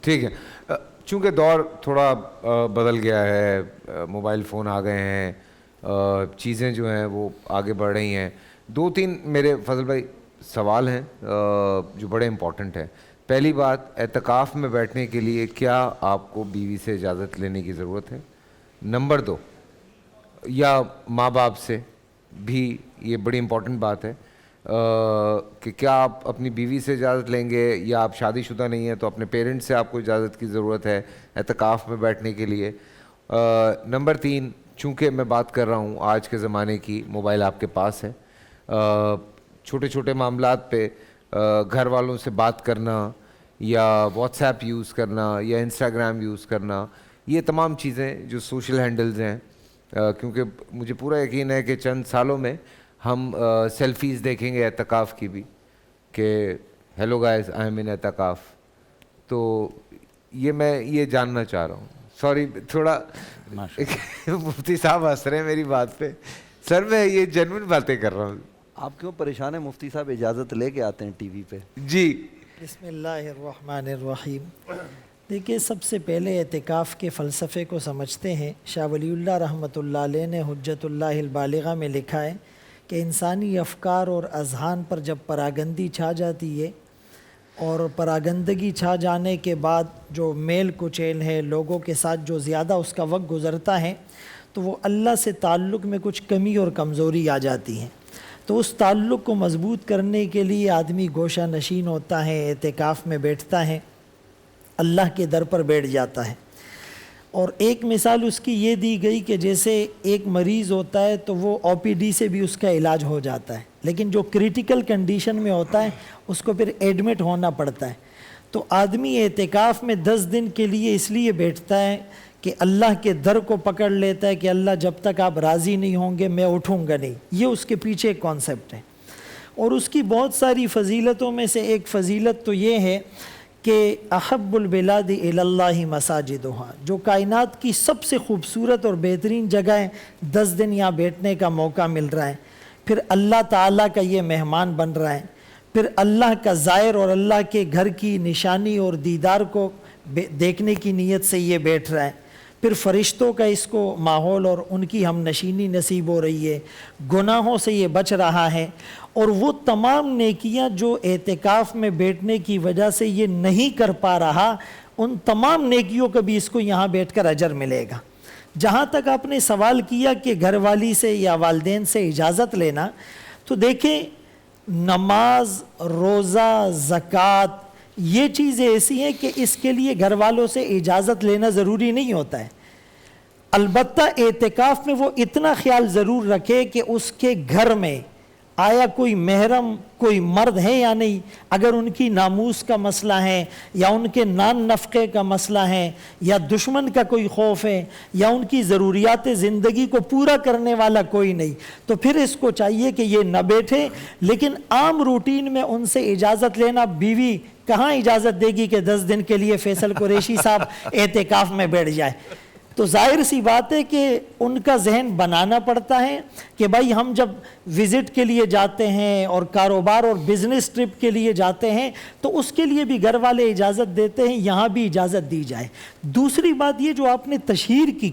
ٹھیک ہے، چونکہ دور تھوڑا بدل گیا ہے، موبائل فون آ گئے ہیں، چیزیں جو ہیں وہ آگے بڑھ رہی ہیں. 2-3 میرے فضل بھائی سوال ہیں جو بڑے امپورٹنٹ ہیں. پہلی بات، اعتکاف میں بیٹھنے کے لیے کیا آپ کو بیوی سے اجازت لینے کی ضرورت ہے؟ نمبر 2، یا ماں باپ سے بھی، یہ بڑی امپورٹنٹ بات ہے کہ کیا آپ اپنی بیوی سے اجازت لیں گے، یا آپ شادی شدہ نہیں ہیں تو اپنے پیرنٹس سے آپ کو اجازت کی ضرورت ہے اعتکاف میں بیٹھنے کے لیے؟ نمبر 3، چونکہ میں بات کر رہا ہوں آج کے زمانے کی، موبائل آپ کے پاس ہے، چھوٹے چھوٹے معاملات پہ گھر والوں سے بات کرنا، یا واٹس ایپ یوز کرنا، یا انسٹاگرام یوز کرنا، یہ تمام چیزیں جو سوشل ہینڈلز ہیں، کیونکہ مجھے پورا یقین ہے کہ چند سالوں میں ہم سیلفیز دیکھیں گے اعتکاف کی بھی، کہ ہیلو گائز آئی ایم ان اعتکاف. تو یہ میں یہ جاننا چاہ رہا ہوں. سوری تھوڑا مفتی صاحب ہنس رہے ہیں میری بات پہ. سر میں یہ جنون باتیں کر رہا ہوں. آپ کیوں پریشان ہیں؟ مفتی صاحب اجازت لے کے آتے ہیں ٹی وی پہ. جی بسم اللہ الرحمن الرحیم. دیکھیے، سب سے پہلے اعتکاف کے فلسفے کو سمجھتے ہیں. شاہ ولی اللہ رحمۃ اللہ علیہ نے حجت اللہ البالغہ میں لکھا ہے کہ انسانی افکار اور اذہان پر جب پراگندی چھا جاتی ہے، اور پراگندگی چھا جانے کے بعد جو میل کچیل ہے، لوگوں کے ساتھ جو زیادہ اس کا وقت گزرتا ہے، تو وہ اللہ سے تعلق میں کچھ کمی اور کمزوری آ جاتی ہیں. تو اس تعلق کو مضبوط کرنے کے لیے آدمی گوشہ نشین ہوتا ہے، اعتکاف میں بیٹھتا ہے، اللہ کے در پر بیٹھ جاتا ہے. اور ایک مثال اس کی یہ دی گئی کہ جیسے ایک مریض ہوتا ہے تو وہ او پی ڈی سے بھی اس کا علاج ہو جاتا ہے، لیکن جو کریٹیکل کنڈیشن میں ہوتا ہے اس کو پھر ایڈمٹ ہونا پڑتا ہے. تو آدمی اعتکاف میں 10 دن کے لیے اس لیے بیٹھتا ہے کہ اللہ کے در کو پکڑ لیتا ہے کہ اللہ جب تک آپ راضی نہیں ہوں گے میں اٹھوں گا نہیں. یہ اس کے پیچھے ایک کانسیپٹ ہے. اور اس کی بہت ساری فضیلتوں میں سے ایک فضیلت تو یہ ہے کہ احب البلاد الی اللہ مساجدہا، جو کائنات کی سب سے خوبصورت اور بہترین جگہ ہے، 10 دن یہاں بیٹھنے کا موقع مل رہا ہے. پھر اللہ تعالیٰ کا یہ مہمان بن رہا ہے، پھر اللہ کا زائر اور اللہ کے گھر کی نشانی اور دیدار کو دیکھنے کی نیت سے یہ بیٹھ رہا ہے. پھر فرشتوں کا اس کو ماحول اور ان کی ہم نشینی نصیب ہو رہی ہے، گناہوں سے یہ بچ رہا ہے. اور وہ تمام نیکیاں جو اعتکاف میں بیٹھنے کی وجہ سے یہ نہیں کر پا رہا، ان تمام نیکیوں کا بھی اس کو یہاں بیٹھ کر اجر ملے گا. جہاں تک آپ نے سوال کیا کہ گھر والی سے یا والدین سے اجازت لینا، تو دیکھیں نماز، روزہ، زکوٰۃ، یہ چیزیں ایسی ہیں کہ اس کے لیے گھر والوں سے اجازت لینا ضروری نہیں ہوتا ہے. البتہ اعتکاف میں وہ اتنا خیال ضرور رکھے کہ اس کے گھر میں آیا کوئی محرم، کوئی مرد ہے یا نہیں. اگر ان کی ناموس کا مسئلہ ہے، یا ان کے نان نفقے کا مسئلہ ہے، یا دشمن کا کوئی خوف ہے، یا ان کی ضروریات زندگی کو پورا کرنے والا کوئی نہیں، تو پھر اس کو چاہیے کہ یہ نہ بیٹھے. لیکن عام روٹین میں ان سے اجازت لینا، بیوی کہاں اجازت دے گی کہ 10 دن کے لیے فیصل قریشی صاحب اعتکاف میں بیٹھ جائے. تو ظاہر سی بات ہے کہ ان کا ذہن بنانا پڑتا ہے کہ بھائی ہم جب وزٹ کے لیے جاتے ہیں اور کاروبار اور بزنس ٹرپ کے لیے جاتے ہیں تو اس کے لیے بھی گھر والے اجازت دیتے ہیں، یہاں بھی اجازت دی جائے. دوسری بات یہ جو آپ نے تشہیر کی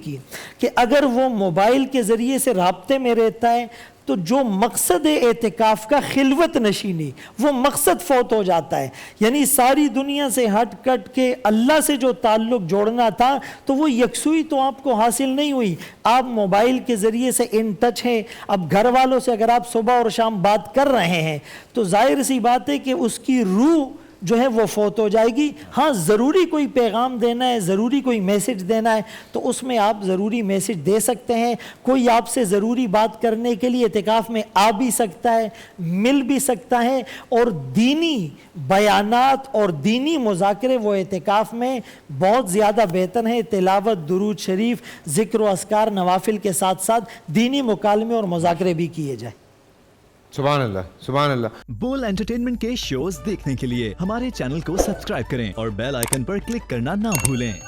کہ اگر وہ موبائل کے ذریعے سے رابطے میں رہتا ہے تو جو مقصد اعتکاف کا خلوت نشینی، وہ مقصد فوت ہو جاتا ہے. یعنی ساری دنیا سے ہٹ کٹ کے اللہ سے جو تعلق جوڑنا تھا تو وہ یکسوئی تو آپ کو حاصل نہیں ہوئی. آپ موبائل کے ذریعے سے ان ٹچ ہیں. اب گھر والوں سے اگر آپ صبح اور شام بات کر رہے ہیں تو ظاہر سی بات ہے کہ اس کی روح جو ہے وہ فوت ہو جائے گی. ہاں ضروری کوئی پیغام دینا ہے، ضروری کوئی میسج دینا ہے تو اس میں آپ ضروری میسج دے سکتے ہیں. کوئی آپ سے ضروری بات کرنے کے لیے اعتکاف میں آ بھی سکتا ہے، مل بھی سکتا ہے. اور دینی بیانات اور دینی مذاکرے وہ اعتکاف میں بہت زیادہ بہتر ہیں. تلاوت، درود شریف، ذکر و اذکار، نوافل کے ساتھ ساتھ دینی مکالمے اور مذاکرے بھی کیے جائیں. سبحان اللہ، سبحان اللہ. بول انٹرٹینمنٹ کے شوز دیکھنے کے لیے ہمارے چینل کو سبسکرائب کریں اور بیل آئیکن پر کلک کرنا نہ بھولیں.